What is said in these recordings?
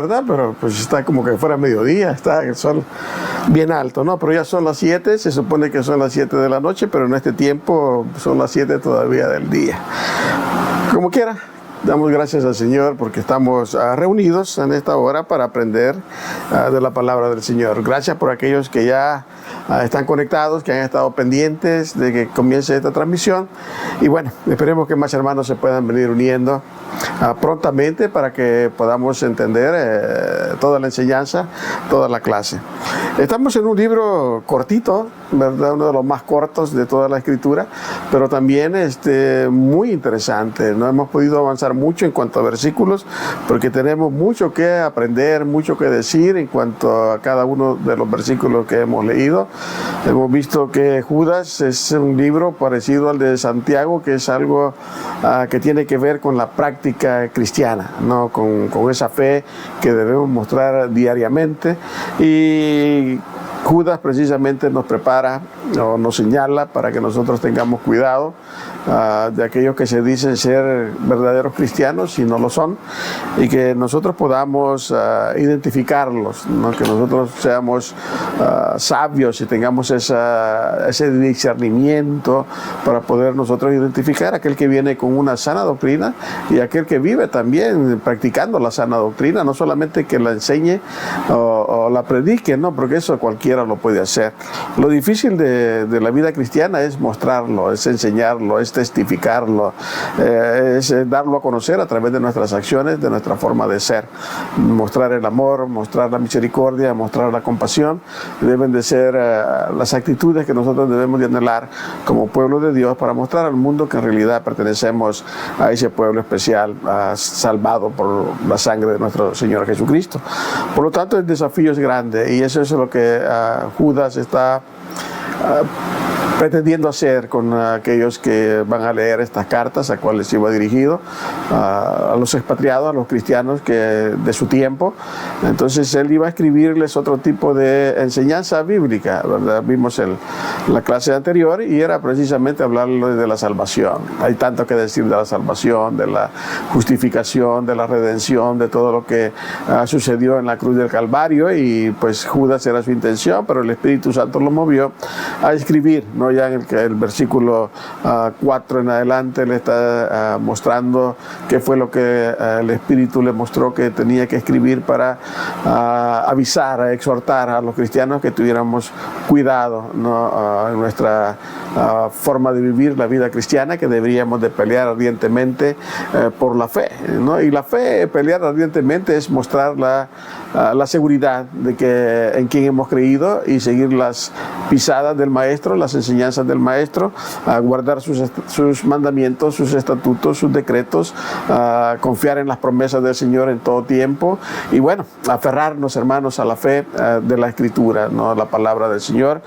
¿verdad? Pero pues está como que fuera mediodía, está el sol bien alto, ¿no? Pero ya son las 7, se supone que son las 7 de la noche, pero en este tiempo son las 7 todavía del día. Como quiera, damos gracias al Señor porque estamos reunidos en esta hora para aprender de la palabra del Señor. Gracias por aquellos que ya están conectados, que han estado pendientes de que comience esta transmisión. Y bueno, esperemos que más hermanos se puedan venir uniendo prontamente para que podamos entender toda la enseñanza, toda la clase. Estamos en un libro cortito, ¿verdad? Uno de los más cortos de toda la Escritura, pero también muy interesante. No hemos podido avanzar mucho en cuanto a versículos, porque tenemos mucho que aprender, mucho que decir en cuanto a cada uno de los versículos que hemos leído. Hemos visto que Judas es un libro parecido al de Santiago, que es algo que tiene que ver con la práctica cristiana, ¿no? Con esa fe que debemos mostrar diariamente. Y Judas precisamente nos prepara o nos señala para que nosotros tengamos cuidado de aquellos que se dicen ser verdaderos cristianos y no lo son, y que nosotros podamos identificarlos, ¿no? Que nosotros seamos sabios y tengamos ese discernimiento para poder nosotros identificar aquel que viene con una sana doctrina y aquel que vive también practicando la sana doctrina, no solamente que la enseñe o la predique, ¿no? Porque eso cualquiera lo puede hacer. Lo difícil de la vida cristiana es mostrarlo, es enseñarlo, es testificarlo, es darlo a conocer a través de nuestras acciones, de nuestra forma de ser. Mostrar el amor, mostrar la misericordia, mostrar la compasión, deben de ser las actitudes que nosotros debemos de anhelar como pueblo de Dios para mostrar al mundo que en realidad pertenecemos a ese pueblo especial, salvado por la sangre de nuestro Señor Jesucristo. Por lo tanto, el desafío es grande y eso es lo que Judas está pretendiendo hacer con aquellos que van a leer estas cartas, a cuales iba dirigido, a los expatriados, a los cristianos de su tiempo. Entonces él iba a escribirles otro tipo de enseñanza bíblica, ¿verdad? Vimos la clase anterior y era precisamente hablarles de la salvación. Hay tanto que decir de la salvación, de la justificación, de la redención, de todo lo que sucedió en la cruz del Calvario, y pues Judas era su intención, pero el Espíritu Santo lo movió a escribir, ¿no? Ya en el versículo 4 en adelante le está mostrando qué fue lo que el Espíritu le mostró que tenía que escribir para avisar, exhortar a los cristianos que tuviéramos cuidado, ¿no? En nuestra forma de vivir la vida cristiana, que deberíamos de pelear ardientemente por la fe, ¿no? Y la fe, pelear ardientemente, es mostrar la seguridad de que en quien hemos creído y seguir las pisadas del Maestro, las enseñanzas del Maestro, guardar sus mandamientos, sus estatutos, sus decretos, confiar en las promesas del Señor en todo tiempo y bueno, aferrarnos, hermanos, a la fe de la Escritura, ¿no? La palabra del Señor,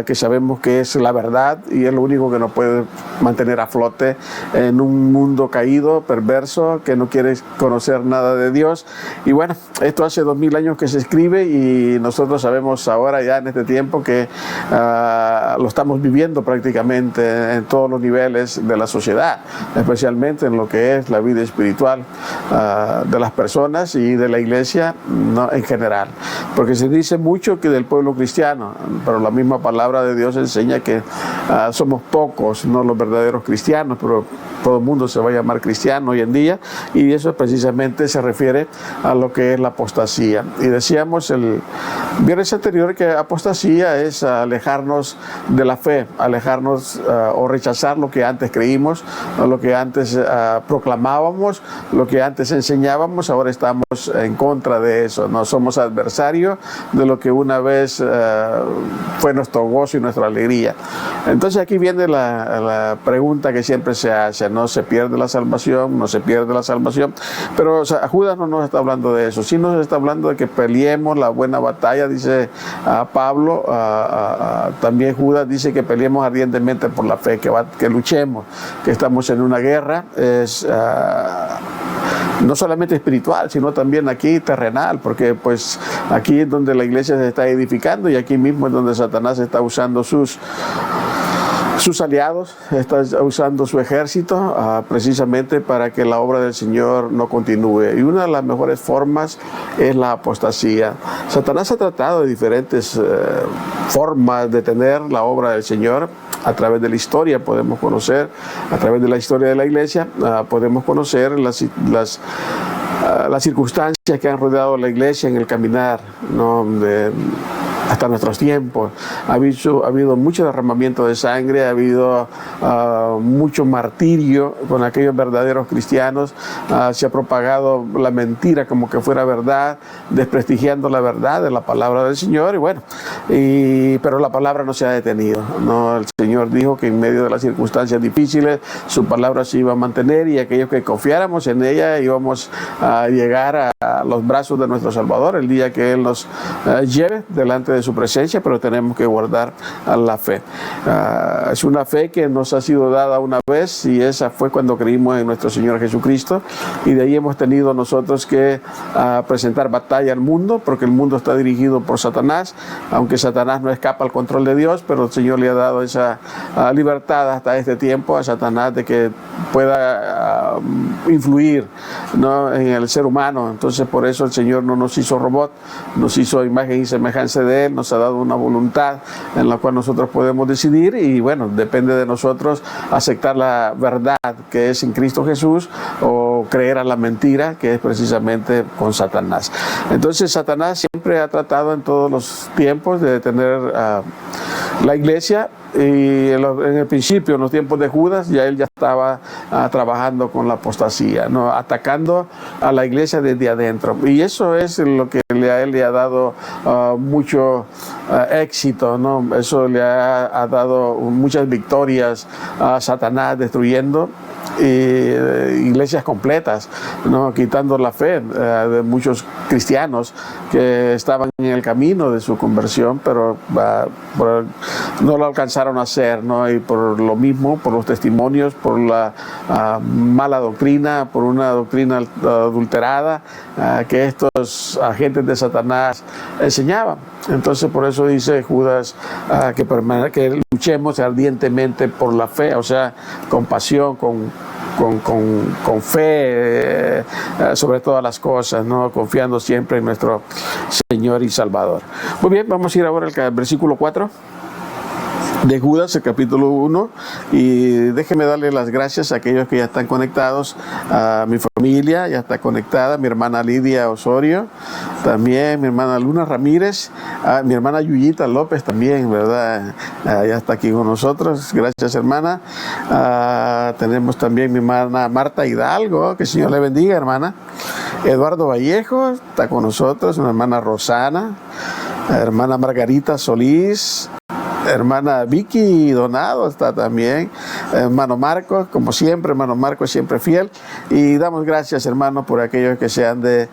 que sabemos que es la verdad y es lo único que nos puede mantener a flote en un mundo caído, perverso, que no quiere conocer nada de Dios. Y bueno, esto hace 2000 años que se escribe y nosotros sabemos ahora ya en este tiempo que lo estamos viviendo prácticamente en todos los niveles de la sociedad, especialmente en lo que es la vida espiritual de las personas y de la iglesia, ¿no? En general, porque se dice mucho que del pueblo cristiano, pero la misma palabra de Dios enseña que somos pocos, no los verdaderos cristianos, pero todo el mundo se va a llamar cristiano hoy en día, y eso precisamente se refiere a lo que es la apostasía. Y decíamos el viernes anterior que apostasía es alejarnos de la fe, alejarnos o rechazar lo que antes creímos, o lo que antes proclamábamos, lo que antes enseñábamos. Ahora estamos en contra de eso, no somos adversarios de lo que una vez fue nuestro gozo y nuestra alegría. Entonces aquí viene la pregunta que siempre se hace, ¿no? ¿Se pierde la salvación? ¿No se pierde la salvación? Pero o sea, Judas no nos está hablando de eso, sí nos está hablando de que peleemos la buena batalla, dice Pablo. También Judas dice que peleemos ardientemente por la fe, que luchemos, que estamos en una guerra, no solamente espiritual, sino también aquí terrenal, porque pues aquí es donde la iglesia se está edificando y aquí mismo es donde Satanás está usando sus sus aliados, está usando su ejército precisamente para que la obra del Señor no continúe. Y una de las mejores formas es la apostasía. Satanás ha tratado de diferentes formas de detener la obra del Señor. A través de la historia podemos conocer, a través de la historia de la iglesia, podemos conocer las circunstancias que han rodeado a la iglesia en el caminar, ¿no? Hasta nuestros tiempos. Ha habido mucho derramamiento de sangre, ha habido mucho martirio con aquellos verdaderos cristianos. Se ha propagado la mentira como que fuera verdad, desprestigiando la verdad de la palabra del Señor. Y bueno, pero la palabra no se ha detenido, ¿no? El Señor dijo que en medio de las circunstancias difíciles su palabra se iba a mantener, y aquellos que confiáramos en ella íbamos a llegar a los brazos de nuestro Salvador el día que Él nos lleve delante de su presencia. Pero tenemos que guardar la fe. Es una fe que nos ha sido dada una vez, y esa fue cuando creímos en nuestro Señor Jesucristo, y de ahí hemos tenido nosotros que presentar batalla al mundo, porque el mundo está dirigido por Satanás, aunque Satanás no escapa al control de Dios, pero el Señor le ha dado esa libertad hasta este tiempo a Satanás de que pueda influir, ¿no?, en el ser humano. Entonces por eso el Señor no nos hizo robot, nos hizo imagen y semejanza de Él, nos ha dado una voluntad en la cual nosotros podemos decidir, y bueno, depende de nosotros aceptar la verdad que es en Cristo Jesús, o creer a la mentira que es precisamente con Satanás. Entonces Satanás siempre ha tratado en todos los tiempos de detener la iglesia, y en el principio, en los tiempos de Judas, ya él ya estaba trabajando con la apostasía, ¿no?, atacando a la iglesia desde adentro, y eso es lo que a él le ha dado mucho éxito, ¿no? Eso le ha dado muchas victorias a Satanás, destruyendo iglesias completas, ¿no?, quitando la fe de muchos cristianos que estaban en el camino de su conversión, pero no lo alcanzaron a hacer, ¿no? Y por lo mismo, por los testimonios, por la mala doctrina, por una doctrina adulterada que estos agentes de Satanás enseñaban. Entonces por eso dice Judas que luchemos ardientemente por la fe, o sea, con pasión, con fe sobre todas las cosas, ¿no?, confiando siempre en nuestro Señor y Salvador. Muy bien, vamos a ir ahora al versículo 4 de Judas, el capítulo 1, y déjenme darle las gracias a aquellos que ya están conectados. A mi familia ya está conectada, mi hermana Lidia Osorio, también mi hermana Luna Ramírez, a mi hermana Yuyita López también, ¿verdad? Ya está aquí con nosotros, gracias hermana. Tenemos también mi hermana Marta Hidalgo, que el Señor le bendiga, hermana. Eduardo Vallejo está con nosotros, mi hermana Rosana, hermana Margarita Solís, hermana Vicky Donado está también, hermano Marcos, como siempre, hermano Marcos siempre fiel, y damos gracias, hermano, por aquellos que se han de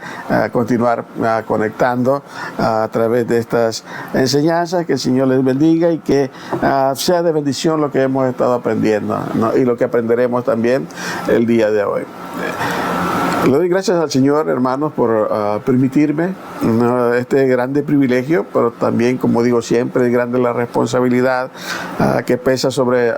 continuar conectando a través de estas enseñanzas. Que el Señor les bendiga y que sea de bendición lo que hemos estado aprendiendo, ¿no?, y lo que aprenderemos también el día de hoy. Le doy gracias al Señor, hermanos, por permitirme este grande privilegio, pero también, como digo siempre, es grande la responsabilidad que pesa sobre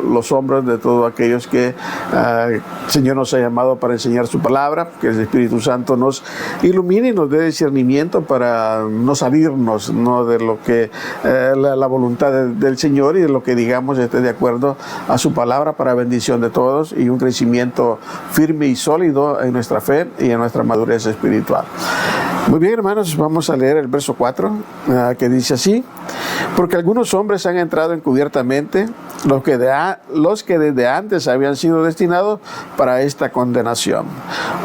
los hombros de todos aquellos que el Señor nos ha llamado para enseñar su palabra. Que el Espíritu Santo nos ilumine y nos dé discernimiento para no salirnos, ¿no?, de lo que la voluntad del Señor, y de lo que digamos esté de acuerdo a su palabra, para bendición de todos y un crecimiento firme y sólido en nuestra fe y en nuestra madurez espiritual. Muy bien, hermanos, vamos a leer el verso 4, que dice así: porque algunos hombres han entrado encubiertamente, los que desde antes habían sido destinados para esta condenación.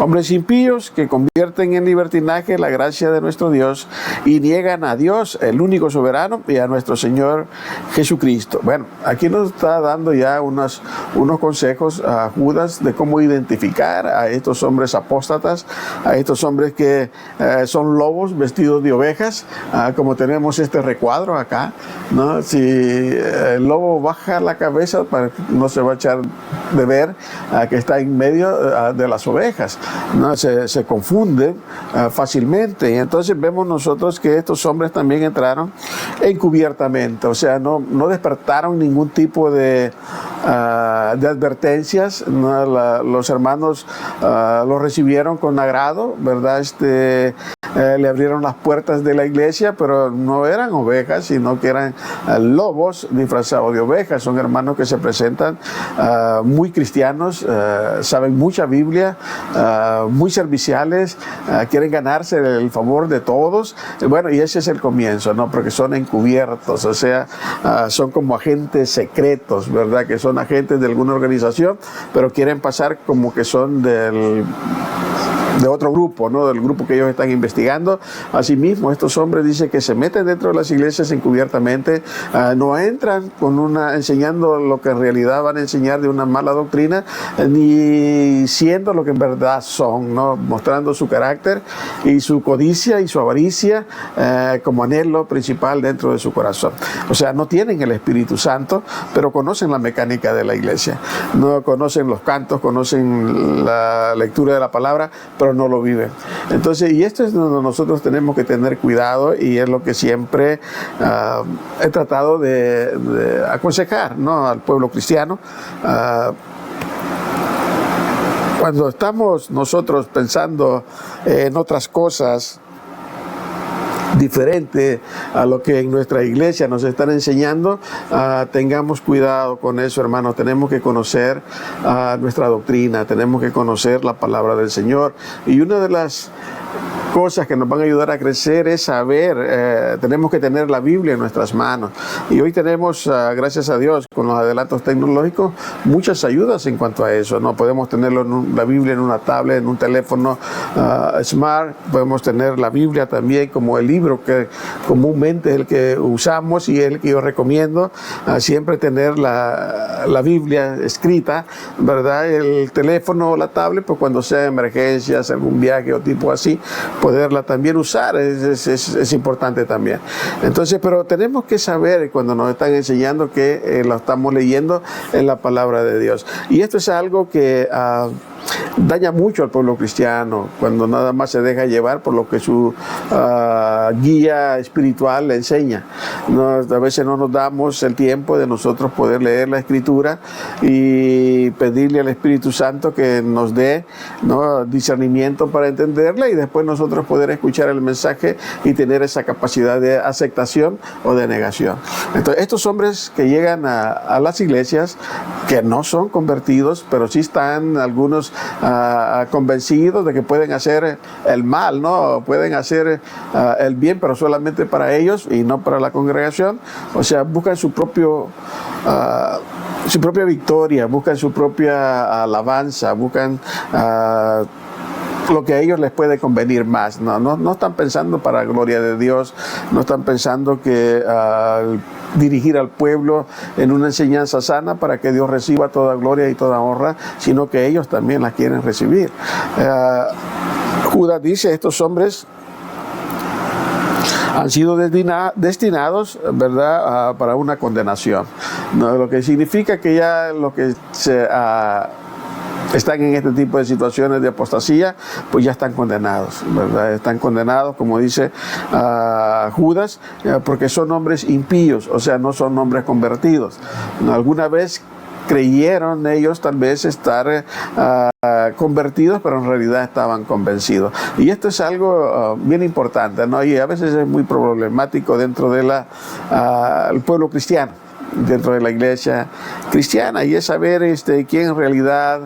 Hombres impíos que convierten en libertinaje la gracia de nuestro Dios y niegan a Dios, el único soberano, y a nuestro Señor Jesucristo. Bueno, aquí nos está dando ya unos consejos a Judas de cómo identificar a estos hombres apóstatas, a estos hombres que son lobos vestidos de ovejas, como tenemos este recuadro acá, ¿no? Si el lobo baja la cabeza, no se va a echar de ver que está en medio de las ovejas, ¿no? Se confunden fácilmente, y entonces vemos nosotros que estos hombres también entraron encubiertamente, o sea, no despertaron ningún tipo de advertencias, ¿no? Los hermanos los recibieron con agrado, ¿verdad? Le abrieron las puertas de la iglesia, pero no eran ovejas, sino que eran lobos disfrazados de ovejas. Son hermanos que se presentan muy cristianos, saben mucha Biblia, muy serviciales, quieren ganarse el favor de todos. Bueno, y ese es el comienzo, ¿no? Porque son encubiertos, o sea, son como agentes secretos, ¿verdad? Que son agentes de alguna organización, pero quieren pasar como que son de otro grupo, ¿no? Del grupo que ellos están investigando. Asimismo, estos hombres dicen que se meten dentro de las iglesias encubiertamente, no entran enseñando lo que en realidad van a enseñar de una mala doctrina, ni siendo lo que en verdad son, ¿no? Mostrando su carácter y su codicia y su avaricia como anhelo principal dentro de su corazón. O sea, no tienen el Espíritu Santo, pero conocen la mecánica de la iglesia, no conocen los cantos, conocen la lectura de la palabra, pero no lo viven. Entonces, y esto es donde nosotros tenemos que tener cuidado, y es lo que siempre he tratado de aconsejar, ¿no? Al pueblo cristiano. Cuando estamos nosotros pensando en otras cosas diferente a lo que en nuestra iglesia nos están enseñando, tengamos cuidado con eso, hermanos. Tenemos que conocer nuestra doctrina, tenemos que conocer la palabra del Señor, y una de las cosas que nos van a ayudar a crecer es saber, tenemos que tener la Biblia en nuestras manos, y hoy tenemos, gracias a Dios, con los adelantos tecnológicos, muchas ayudas en cuanto a eso, ¿no? Podemos tenerlo la Biblia en una tablet, en un teléfono smart, podemos tener la Biblia también como el libro que comúnmente es el que usamos y es el que yo recomiendo, siempre tener la Biblia escrita, ¿verdad? El teléfono o la tablet, pues cuando sea emergencias, algún viaje o tipo así, poderla también usar, es importante también. Entonces, pero tenemos que saber cuando nos están enseñando que lo estamos leyendo en la palabra de Dios. Y esto es algo que daña mucho al pueblo cristiano, cuando nada más se deja llevar por lo que su guía espiritual le enseña. A veces no nos damos el tiempo de nosotros poder leer la Escritura y pedirle al Espíritu Santo que nos dé, ¿no?, discernimiento para entenderla, y después nosotros poder escuchar el mensaje y tener esa capacidad de aceptación o de negación. Entonces, estos hombres que llegan a las iglesias, que no son convertidos, pero sí están algunos convencidos de que pueden hacer el mal, ¿no? Pueden hacer el bien, pero solamente para ellos y no para la congregación. O sea, buscan su propia victoria, buscan su propia alabanza, buscan lo que a ellos les puede convenir más. No están pensando para la gloria de Dios, no están pensando que dirigir al pueblo en una enseñanza sana para que Dios reciba toda gloria y toda honra, sino que ellos también la quieren recibir. Judas dice, estos hombres han sido destinados, ¿verdad?, para una condenación, ¿no? Lo que significa que ya lo que están en este tipo de situaciones de apostasía, pues ya están condenados, ¿verdad? Están condenados, como dice Judas, porque son hombres impíos, o sea, no son hombres convertidos. Alguna vez creyeron ellos tal vez estar convertidos, pero en realidad estaban convencidos. Y esto es algo bien importante, ¿no? Y a veces es muy problemático dentro de el pueblo cristiano, dentro de la iglesia cristiana, y es saber quién en realidad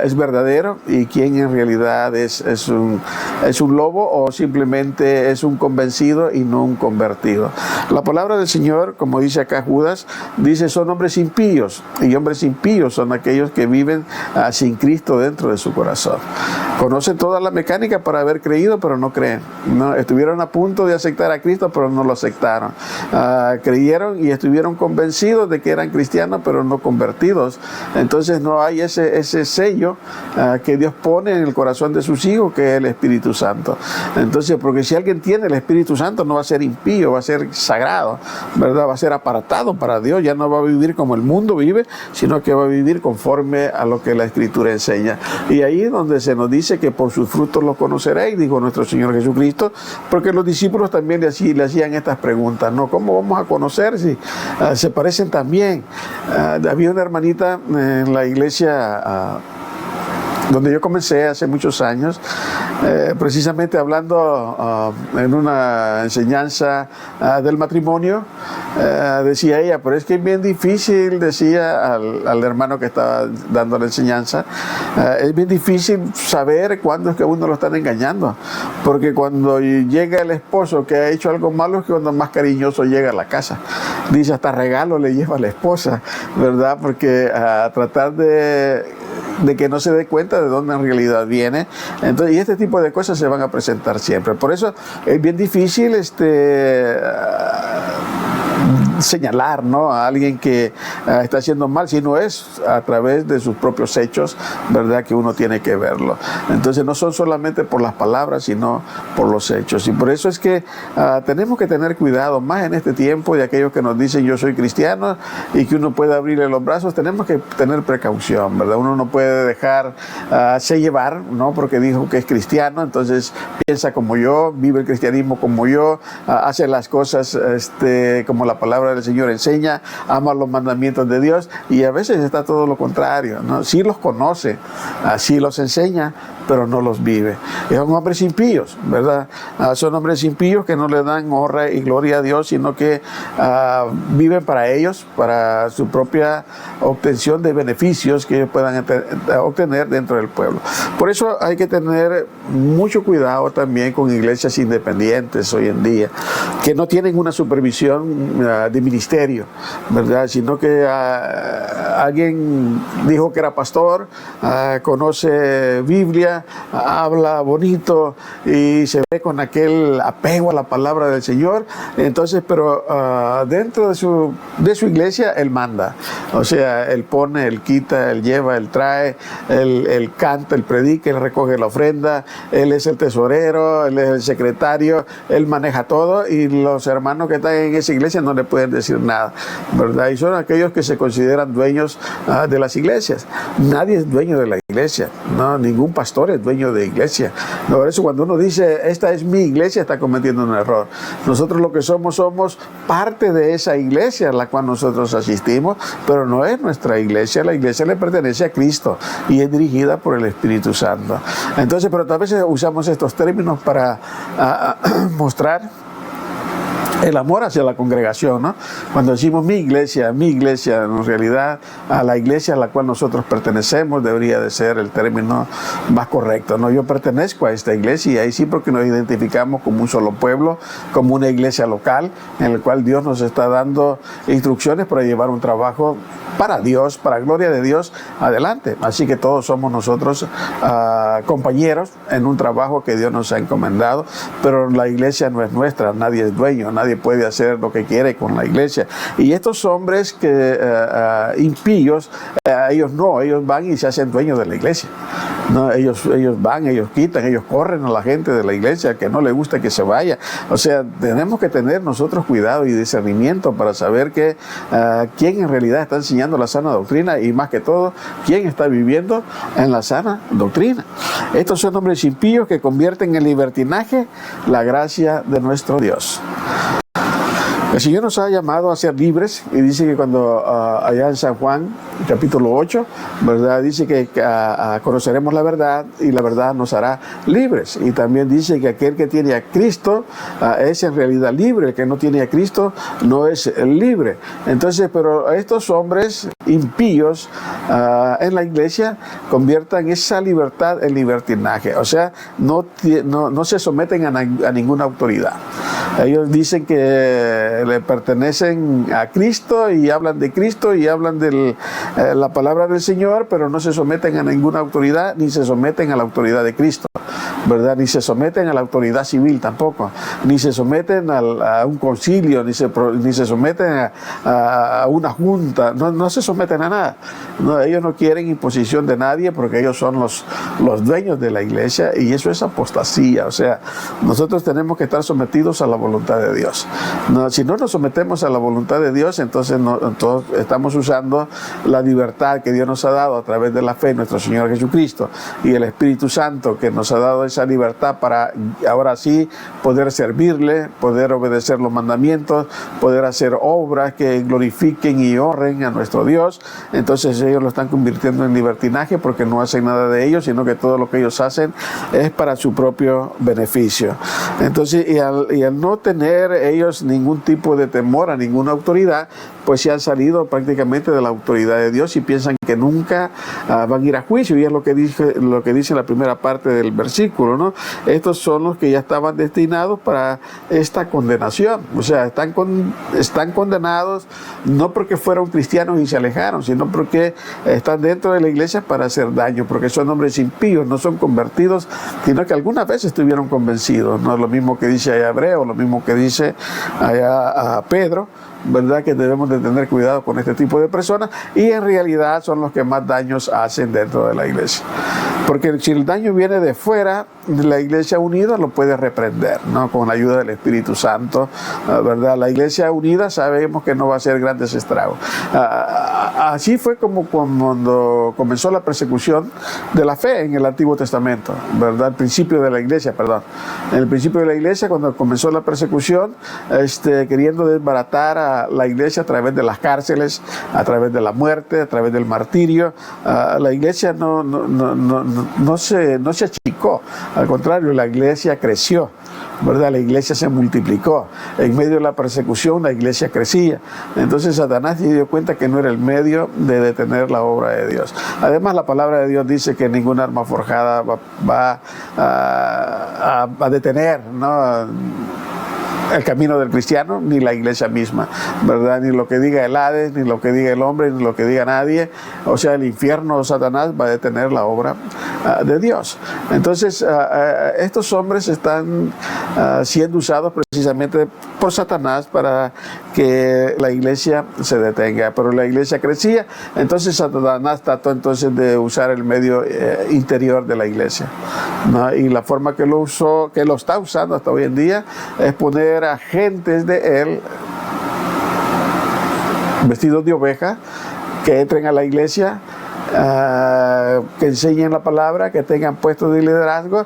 es verdadero y quién en realidad es un lobo, o simplemente es un convencido y no un convertido. La palabra del Señor, como dice acá Judas, dice son hombres impíos, y hombres impíos son aquellos que viven sin Cristo dentro de su corazón. Conocen toda la mecánica para haber creído, pero no creen, ¿no? Estuvieron a punto de aceptar a Cristo, pero no lo aceptaron. Creyeron y estuvieron convencidos, convencidos de que eran cristianos, pero no convertidos. Entonces no hay ese sello que Dios pone en el corazón de sus hijos, que es el Espíritu Santo. Entonces, porque si alguien tiene el Espíritu Santo, no va a ser impío, va a ser sagrado, ¿verdad? Va a ser apartado para Dios, ya no va a vivir como el mundo vive, sino que va a vivir conforme a lo que la Escritura enseña. Y ahí es donde se nos dice que por sus frutos los conoceréis, dijo nuestro Señor Jesucristo, porque los discípulos también le hacían estas preguntas, ¿no? ¿Cómo vamos a conocer si se parecen también? Había una hermanita en la iglesia donde yo comencé hace muchos años, precisamente hablando en una enseñanza del matrimonio, decía ella, pero es que es bien difícil, decía al hermano que estaba dando la enseñanza, es bien difícil saber cuándo es que uno lo están engañando, porque cuando llega el esposo que ha hecho algo malo es que cuando más cariñoso llega a la casa. Dice, hasta regalo le lleva a la esposa, ¿verdad? Porque a tratar de que no se dé cuenta de dónde en realidad viene. Entonces, y este tipo de cosas se van a presentar siempre. Por eso es bien difícil señalar, ¿no?, a alguien que está haciendo mal, si no es a través de sus propios hechos, ¿verdad?, que uno tiene que verlo. Entonces no son solamente por las palabras, sino por los hechos. Y por eso es que tenemos que tener cuidado, más en este tiempo, de aquellos que nos dicen yo soy cristiano y que uno puede abrirle los brazos. Tenemos que tener precaución, ¿verdad? Uno no puede dejarse llevar, ¿no?, porque dijo que es cristiano, entonces piensa como yo, vive el cristianismo como yo, hace las cosas como la palabra del Señor enseña, ama los mandamientos de Dios, y a veces está todo lo contrario, ¿no? Sí los conoce, sí los enseña, pero no los vive. Son hombres impíos, ¿verdad? Son hombres impíos que no le dan honra y gloria a Dios, sino que viven para ellos, para su propia obtención de beneficios que ellos puedan obtener dentro del pueblo. Por eso hay que tener mucho cuidado también con iglesias independientes hoy en día, que no tienen una supervisión de ministerio, ¿verdad? Sino que alguien dijo que era pastor, conoce Biblia, habla bonito y se ve con aquel apego a la palabra del Señor. Entonces, pero dentro de su iglesia, él manda. O sea, él pone, él quita, él lleva, él trae, él canta, él predica, él recoge la ofrenda, él es el tesorero, él es el secretario, él maneja todo, y los hermanos que están en esa iglesia no le pueden decir nada, ¿verdad? Y son aquellos que se consideran dueños de las iglesias. Nadie es dueño de la iglesia, no, ningún pastor es dueño de iglesia. Por eso cuando uno dice esta es mi iglesia, está cometiendo un error. Nosotros lo que somos parte de esa iglesia a la cual nosotros asistimos, pero no es nuestra iglesia. La iglesia le pertenece a Cristo y es dirigida por el Espíritu Santo. Entonces, pero a veces usamos estos términos para mostrar el amor hacia la congregación, ¿no? Cuando decimos mi iglesia, en realidad a la iglesia a la cual nosotros pertenecemos debería de ser el término más correcto, ¿no? Yo pertenezco a esta iglesia, y ahí sí, porque nos identificamos como un solo pueblo, como una iglesia local en la cual Dios nos está dando instrucciones para llevar un trabajo para Dios, para gloria de Dios, adelante. Así que todos somos nosotros compañeros en un trabajo que Dios nos ha encomendado, pero la iglesia no es nuestra, nadie es dueño, nadie puede hacer lo que quiere con la iglesia. Y estos hombres que impíos, ellos van y se hacen dueños de la iglesia, ¿no? Ellos van, ellos quitan, ellos corren a la gente de la iglesia que no le gusta que se vaya. O sea, tenemos que tener nosotros cuidado y discernimiento para saber que quién en realidad está enseñando la sana doctrina, y más que todo, quién está viviendo en la sana doctrina. Estos son hombres impíos que convierten en libertinaje la gracia de nuestro Dios. El Señor nos ha llamado a ser libres, y dice que cuando allá en San Juan, capítulo 8, ¿verdad?, dice que conoceremos la verdad y la verdad nos hará libres. Y también dice que aquel que tiene a Cristo es en realidad libre, el que no tiene a Cristo no es libre. Entonces, pero estos hombres impíos en la iglesia conviertan esa libertad en libertinaje. O sea, no se someten a ninguna autoridad. Ellos dicen que le pertenecen a Cristo y hablan de Cristo y hablan de la palabra del Señor, pero no se someten a ninguna autoridad ni se someten a la autoridad de Cristo. ¿verdad? Ni se someten a la autoridad civil tampoco, ni se someten a un concilio, ni se someten a una junta, no se someten a nada. No, ellos no quieren imposición de nadie porque ellos son los dueños de la iglesia, y eso es apostasía. O sea, nosotros tenemos que estar sometidos a la voluntad de Dios. No, si no nos sometemos a la voluntad de Dios, entonces estamos usando la libertad que Dios nos ha dado a través de la fe en nuestro Señor Jesucristo y el Espíritu Santo, que nos ha dado esa libertad para ahora sí poder servirle, poder obedecer los mandamientos, poder hacer obras que glorifiquen y honren a nuestro Dios. Entonces ellos lo están convirtiendo en libertinaje, porque no hacen nada de ellos, sino que todo lo que ellos hacen es para su propio beneficio. Entonces, y al no tener ellos ningún tipo de temor a ninguna autoridad, pues se han salido prácticamente de la autoridad de Dios y piensan que nunca van a ir a juicio, y es lo que dice la primera parte del versículo, ¿no? Estos son los que ya estaban destinados para esta condenación. O sea, están condenados no porque fueron cristianos y se alejaron, sino porque están dentro de la iglesia para hacer daño, porque son hombres impíos, no son convertidos, sino que alguna vez estuvieron convencidos. No es lo mismo que dice allá Hebreo, lo mismo que dice allá a Pedro, ¿verdad? Que debemos de tener cuidado con este tipo de personas, y en realidad son los que más daños hacen dentro de la iglesia. Porque si el daño viene de fuera, la iglesia unida lo puede reprender, ¿no? Con la ayuda del Espíritu Santo, ¿verdad? La iglesia unida sabemos que no va a hacer grandes estragos. Así fue como cuando comenzó la persecución de la fe en el Antiguo Testamento, ¿verdad? Al principio de la iglesia, perdón. En el principio de la iglesia, cuando comenzó la persecución, queriendo desbaratar a la iglesia a través de las cárceles, a través de la muerte, a través del martirio, la iglesia no se achicó. Al contrario, la iglesia creció, ¿verdad? La iglesia se multiplicó. En medio de la persecución, la iglesia crecía. Entonces Satanás se dio cuenta que no era el medio de detener la obra de Dios. Además, la palabra de Dios dice que ninguna arma forjada va a detener, ¿no?, el camino del cristiano, ni la iglesia misma, ¿verdad? Ni lo que diga el Hades, ni lo que diga el hombre, ni lo que diga nadie. O sea, el infierno o Satanás va a detener la obra de Dios. Entonces, estos hombres están siendo usados precisamente por Satanás para que la iglesia se detenga. Pero la iglesia crecía, entonces Satanás trató entonces de usar el medio interior de la iglesia, ¿no? Y la forma que lo está usando hasta hoy en día es poner agentes de él vestidos de oveja que entren a la iglesia, que enseñen la palabra, que tengan puestos de liderazgo,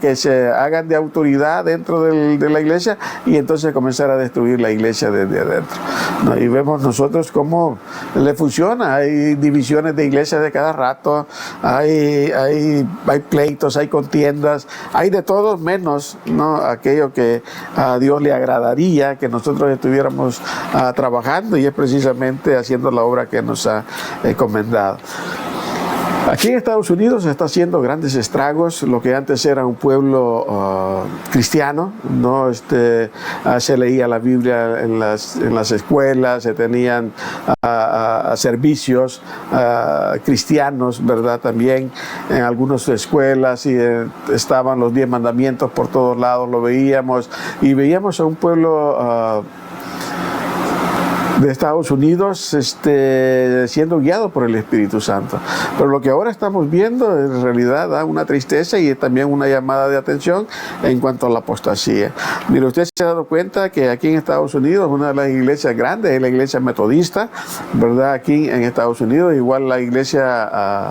que se hagan de autoridad dentro de la iglesia, y entonces comenzar a destruir la iglesia desde adentro, ¿no? Y vemos nosotros cómo le funciona. Hay divisiones de iglesias de cada rato, hay pleitos, hay contiendas, hay de todo menos, ¿no?, aquello que a Dios le agradaría que nosotros estuviéramos trabajando, y es precisamente haciendo la obra que nos ha encomendado. Aquí en Estados Unidos se está haciendo grandes estragos. Lo que antes era un pueblo cristiano, ¿no? Se leía la Biblia en las escuelas, se tenían servicios cristianos, ¿verdad? También en algunas escuelas, y estaban los 10 mandamientos por todos lados, lo veíamos, y veíamos a un pueblo de Estados Unidos siendo guiado por el Espíritu Santo. Pero lo que ahora estamos viendo en realidad da una tristeza y es también una llamada de atención en cuanto a la apostasía. Mire, usted se ha dado cuenta que aquí en Estados Unidos una de las iglesias grandes es la iglesia metodista, ¿verdad? Aquí en Estados Unidos, igual la iglesia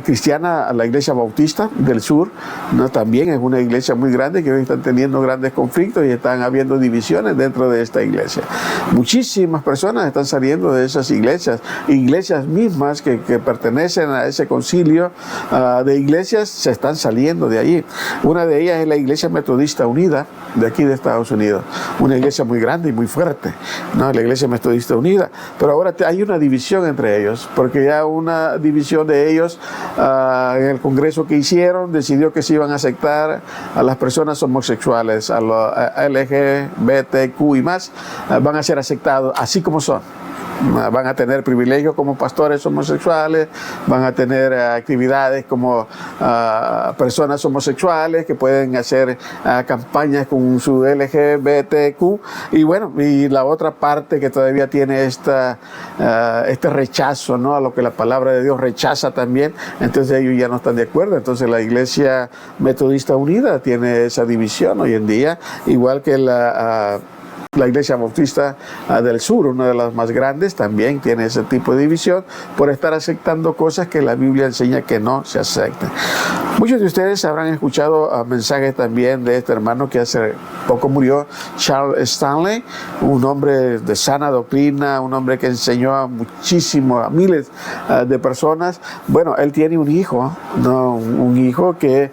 cristiana, la iglesia bautista del sur, ¿no?, también es una iglesia muy grande que hoy están teniendo grandes conflictos y están habiendo divisiones dentro de esta iglesia. Muchísimas personas están saliendo de esas iglesias mismas que pertenecen a ese concilio de iglesias, se están saliendo de allí. Una de ellas es la Iglesia Metodista Unida de aquí de Estados Unidos, una iglesia muy grande y muy fuerte, ¿no?, la Iglesia Metodista Unida. Pero ahora hay una división entre ellos, porque ya una división de ellos en el congreso que hicieron decidió que se iban a aceptar a las personas homosexuales, a los LGBTQ y más, van a ser aceptados así como son. van a tener privilegios como pastores homosexuales, van a tener actividades como personas homosexuales que pueden hacer campañas con su LGBTQ, y bueno, y la otra parte que todavía tiene este rechazo, ¿no?, a lo que la palabra de Dios rechaza también. Entonces ellos ya no están de acuerdo. Entonces la Iglesia Metodista Unida tiene esa división hoy en día, igual que la Iglesia Bautista del Sur, una de las más grandes, también tiene ese tipo de división por estar aceptando cosas que la Biblia enseña que no se aceptan. Muchos de ustedes habrán escuchado mensajes también de este hermano que hace poco murió, Charles Stanley, un hombre de sana doctrina, un hombre que enseñó a miles de personas. Bueno, él tiene un hijo, ¿no?, un hijo que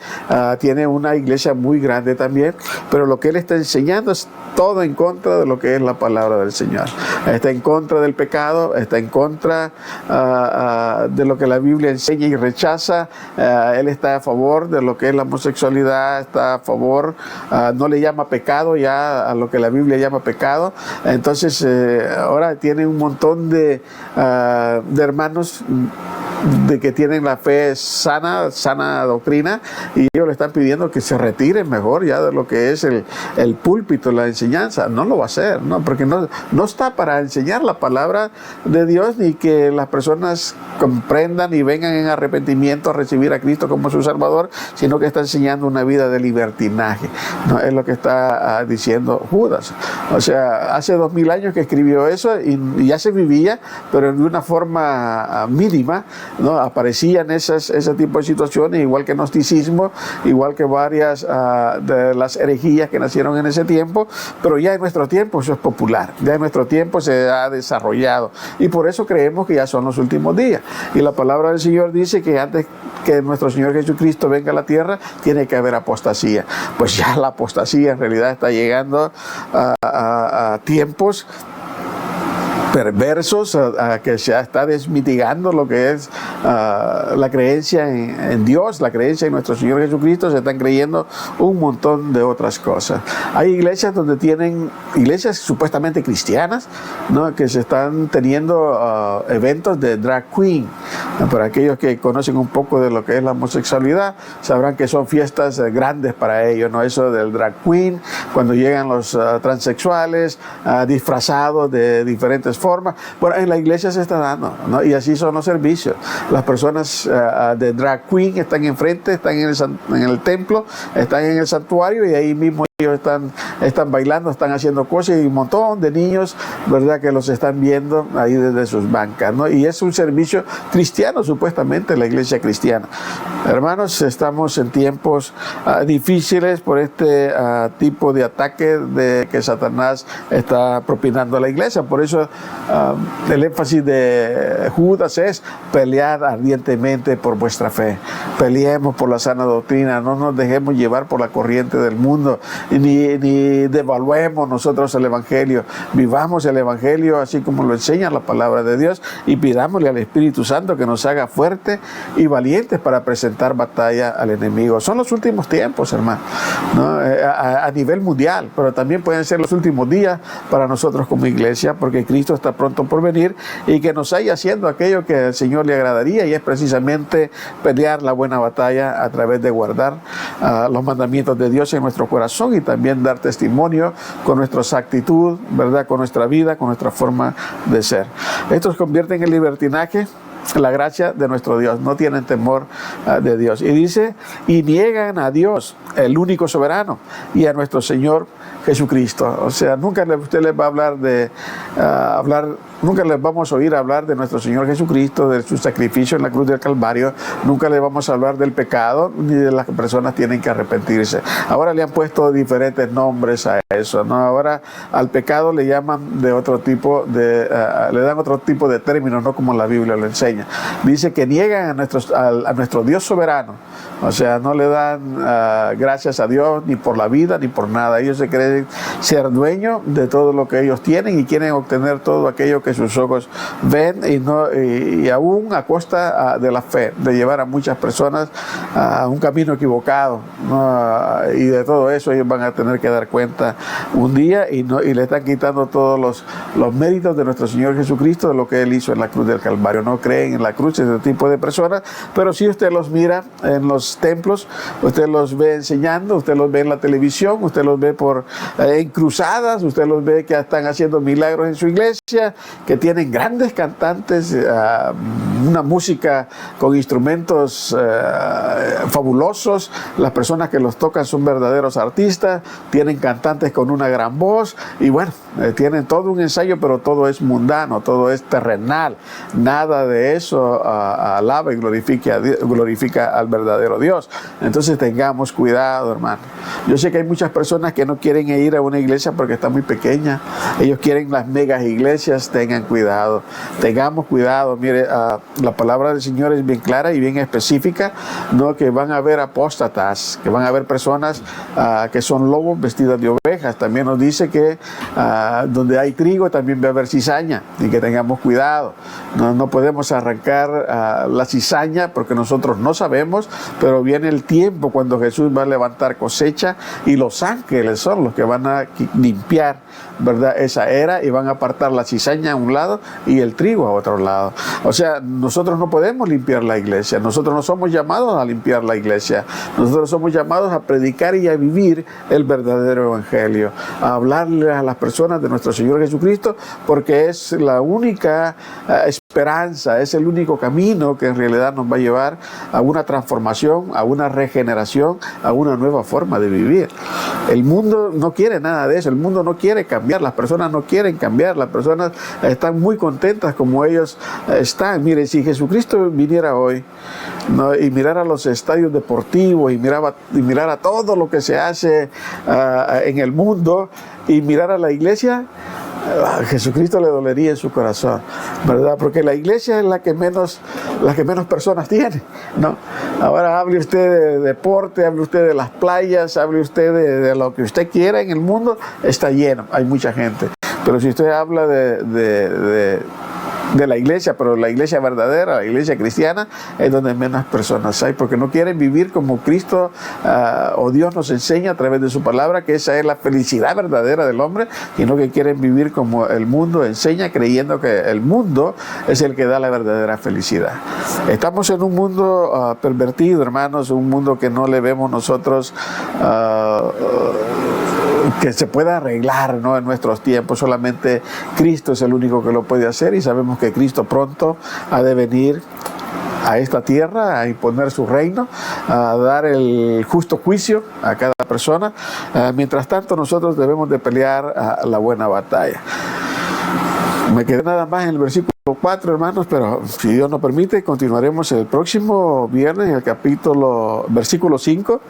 tiene una iglesia muy grande también, pero lo que él está enseñando es todo en contra de lo que es la palabra del Señor. Está en contra del pecado, está en contra de lo que la Biblia enseña y rechaza. Él está a favor de lo que es la homosexualidad, está a favor, no le llama pecado ya a lo que la Biblia llama pecado. Entonces ahora tiene un montón de hermanos de que tienen la fe sana doctrina, y ellos le están pidiendo que se retiren mejor ya de lo que es el púlpito, la enseñanza. No lo va a hacer, ¿no?, porque no está para enseñar la palabra de Dios, ni que las personas comprendan y vengan en arrepentimiento a recibir a Cristo como su Salvador, sino que está enseñando una vida de libertinaje, ¿no? Es lo que está diciendo Judas. O sea, hace 2000 años que escribió eso, y ya se vivía, pero de una forma mínima, ¿no? Aparecían ese tipo de situaciones, igual que gnosticismo, igual que varias de las herejías que nacieron en ese tiempo, pero ya en nuestro tiempo eso es popular, ya en nuestro tiempo se ha desarrollado, y por eso creemos que ya son los últimos días. Y la palabra del Señor dice que antes que nuestro Señor Jesucristo venga a la tierra, tiene que haber apostasía. Pues ya la apostasía en realidad está llegando a tiempos perversos, que se está desmitigando lo que es la creencia en Dios, la creencia en nuestro Señor Jesucristo. Se están creyendo un montón de otras cosas. Hay iglesias donde tienen iglesias supuestamente cristianas, ¿no?, que se están teniendo eventos de drag queen. Para aquellos que conocen un poco de lo que es la homosexualidad, sabrán que son fiestas grandes para ellos, ¿no? Eso del drag queen, cuando llegan los transexuales disfrazados de diferentes formas. Bueno, en la iglesia se está dando, ¿no? Y así son los servicios. Las personas de drag queen están enfrente, están en el templo, están en el santuario, y ahí mismo ellos están bailando, están haciendo cosas, y un montón de niños, ¿verdad?, que los están viendo ahí desde sus bancas, ¿no? Y es un servicio cristiano, supuestamente, la iglesia cristiana. Hermanos, estamos en tiempos difíciles por este tipo de ataque que Satanás está propinando a la iglesia. Por eso el énfasis de Judas es pelear ardientemente por vuestra fe. Peleemos por la sana doctrina, no nos dejemos llevar por la corriente del mundo, ni devaluemos nosotros el Evangelio. Vivamos el Evangelio así como lo enseña la palabra de Dios, y pidámosle al Espíritu Santo que nos haga fuertes y valientes para presentar batalla al enemigo. Son los últimos tiempos, hermano, ¿no? A nivel mundial, pero también pueden ser los últimos días para nosotros como iglesia, porque Cristo está pronto por venir, y que nos haya haciendo aquello que al Señor le agradaría, y es precisamente pelear la buena batalla a través de guardar los mandamientos de Dios en nuestro corazón, y también dar testimonio con nuestra actitud, ¿verdad?, con nuestra vida, con nuestra forma de ser. Estos convierten en libertinaje la gracia de nuestro Dios, no tienen temor de Dios. Y dice, y niegan a Dios, el único soberano, y a nuestro Señor Jesucristo. O sea, nunca usted les va a nunca les vamos a oír hablar de nuestro Señor Jesucristo, de su sacrificio en la cruz del Calvario. Nunca les vamos a hablar del pecado, ni de las personas tienen que arrepentirse. Ahora le han puesto diferentes nombres a eso, ¿no? Ahora al pecado le llaman de otro tipo le dan otro tipo de términos, no como la Biblia lo enseña. pequeña. Dice que niegan a nuestro Dios soberano. O sea, no le dan gracias a Dios ni por la vida ni por nada. Ellos se creen ser dueños de todo lo que ellos tienen y quieren obtener todo aquello que sus ojos ven, y aún a costa de la fe, de llevar a muchas personas a un camino equivocado, ¿no? Y de todo eso ellos van a tener que dar cuenta un día, y le están quitando todos los méritos de nuestro Señor Jesucristo, de lo que Él hizo en la cruz del Calvario. No creen en la cruz ese tipo de personas, pero si usted los mira en los templos, usted los ve enseñando, usted los ve en la televisión, usted los ve en cruzadas, usted los ve que están haciendo milagros en su iglesia, que tienen grandes cantantes, una música con instrumentos fabulosos, las personas que los tocan son verdaderos artistas, tienen cantantes con una gran voz, y bueno, tienen todo un ensayo, pero todo es mundano, todo es terrenal, nada de eso alaba y glorifica al verdadero Dios. Entonces tengamos cuidado, hermano. Yo sé que hay muchas personas que no quieren ir a una iglesia porque está muy pequeña, ellos quieren las megas iglesias. Tengan cuidado, tengamos cuidado. Mire, la palabra del Señor es bien clara y bien específica, ¿no? Que van a haber apóstatas, que van a haber personas que son lobos vestidas de ovejas. También nos dice que donde hay trigo también va a haber cizaña, y que tengamos cuidado. No podemos arrancar la cizaña porque nosotros no sabemos, pero viene el tiempo cuando Jesús va a levantar cosecha, y los ángeles son los que van a limpiar, ¿verdad?, esa era, y van a apartar la cizaña a un lado y el trigo a otro lado. O sea, nosotros no podemos limpiar la iglesia, nosotros no somos llamados a limpiar la iglesia, nosotros somos llamados a predicar y a vivir el verdadero evangelio, a hablarle a las personas de nuestro Señor Jesucristo, porque es la única esperanza, es el único camino que en realidad nos va a llevar a una transformación, a una regeneración, a una nueva forma de vivir. El mundo no quiere nada de eso, el mundo no quiere cambiar, las personas no quieren cambiar, las personas están muy contentas como ellos están. Mire, si Jesucristo viniera hoy, ¿no?, y mirara los estadios deportivos, y mirara todo lo que se hace en el mundo, y mirara la iglesia, a Jesucristo le dolería en su corazón, ¿verdad? Porque la iglesia es la que menos personas tiene, ¿no? Ahora hable usted de deporte, hable usted de las playas, hable usted de lo que usted quiera en el mundo, está lleno, hay mucha gente. Pero si usted habla de la iglesia, pero la iglesia verdadera, la iglesia cristiana, es donde menos personas hay, porque no quieren vivir como Cristo o Dios nos enseña a través de su palabra, que esa es la felicidad verdadera del hombre, sino que quieren vivir como el mundo enseña, creyendo que el mundo es el que da la verdadera felicidad. Estamos en un mundo pervertido, hermanos, un mundo que no le vemos nosotros que se pueda arreglar, ¿no?, en nuestros tiempos. Solamente Cristo es el único que lo puede hacer, y sabemos que Cristo pronto ha de venir a esta tierra a imponer su reino, a dar el justo juicio a cada persona. Mientras tanto, nosotros debemos de pelear la buena batalla. Me quedé nada más en el versículo 4, hermanos, pero si Dios nos permite, continuaremos el próximo viernes en el versículo 5,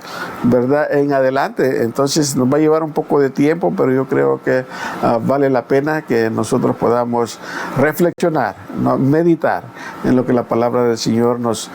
¿verdad?, en adelante. Entonces nos va a llevar un poco de tiempo, pero yo creo que vale la pena que nosotros podamos reflexionar, ¿no?, meditar en lo que la palabra del Señor nos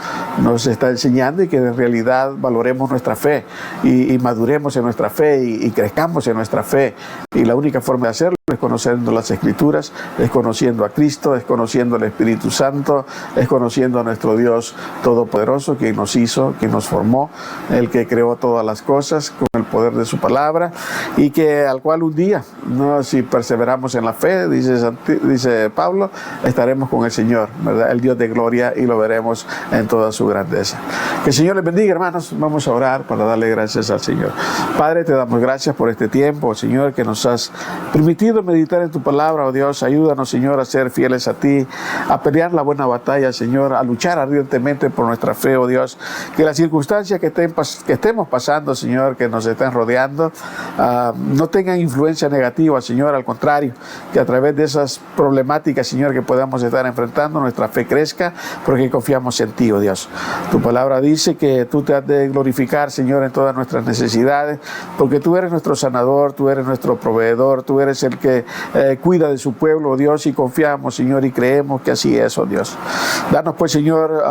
está enseñando, y que en realidad valoremos nuestra fe y maduremos en nuestra fe y crezcamos en nuestra fe. Y la única forma de hacerlo es conociendo las Escrituras, es conociendo a Cristo, es conociendo al Espíritu Santo, es conociendo a nuestro Dios Todopoderoso, quien nos hizo, quien nos formó, el que creó todas las cosas con el poder de su palabra, y que al cual un día, ¿no?, si perseveramos en la fe, dice Pablo, estaremos con el Señor, ¿verdad?, el Dios de gloria, y lo veremos en toda su grandeza. Que el Señor les bendiga, hermanos. Vamos a orar para darle gracias al Señor. Padre, te damos gracias por este tiempo, Señor, que nos has permitido meditar en tu palabra, oh Dios. Ayúdanos, Señor, a ser fieles a ti, a pelear la buena batalla, Señor, a luchar ardientemente por nuestra fe, oh Dios. Que las circunstancias que estemos pasando, Señor, que nos nos están rodeando no tengan influencia negativa, Señor, al contrario, que a través de esas problemáticas, Señor, que podamos estar enfrentando, nuestra fe crezca, porque confiamos en ti, oh Dios. Tu palabra dice que tú te has de glorificar, Señor, en todas nuestras necesidades, porque tú eres nuestro sanador, tú eres nuestro proveedor, tú eres el que cuida de su pueblo, oh Dios, y confiamos, Señor, y creemos que así es, oh Dios. Danos pues, Señor,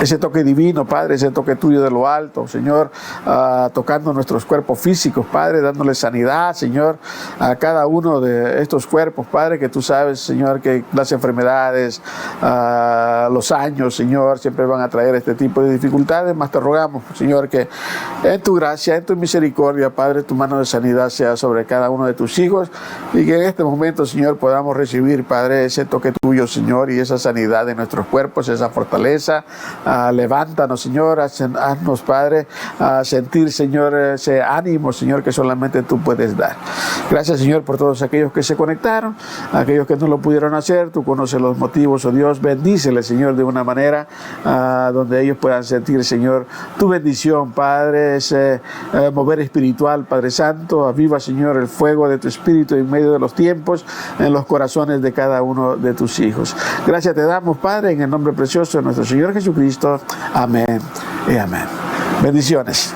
ese toque divino, Padre, ese toque tuyo de lo alto, Señor, tocando nuestros cuerpos físicos, Padre, dándole sanidad, Señor, a cada uno de estos cuerpos, Padre, que tú sabes, Señor, que las enfermedades, los años, Señor, siempre van a traer este tipo de dificultades, mas te rogamos, Señor, que en tu gracia, en tu misericordia, Padre, tu mano de sanidad sea sobre cada uno de tus hijos y que en este momento, Señor, podamos recibir, Padre, ese toque tuyo, Señor, y esa sanidad de nuestros cuerpos, esa fortaleza. Levántanos, Señor, haznos, Padre, a sentir, Señor, ese ánimo, Señor, que solamente tú puedes dar. Gracias, Señor, por todos aquellos que se conectaron, aquellos que no lo pudieron hacer. Tú conoces los motivos, oh Dios. Bendíceles, Señor, de una manera donde ellos puedan sentir, Señor, tu bendición, Padre, ese mover espiritual, Padre Santo. Aviva, Señor, el fuego de tu Espíritu en medio de los tiempos, en los corazones de cada uno de tus hijos. Gracias te damos, Padre, en el nombre precioso de nuestro Señor Jesucristo. Amén y amén. Bendiciones.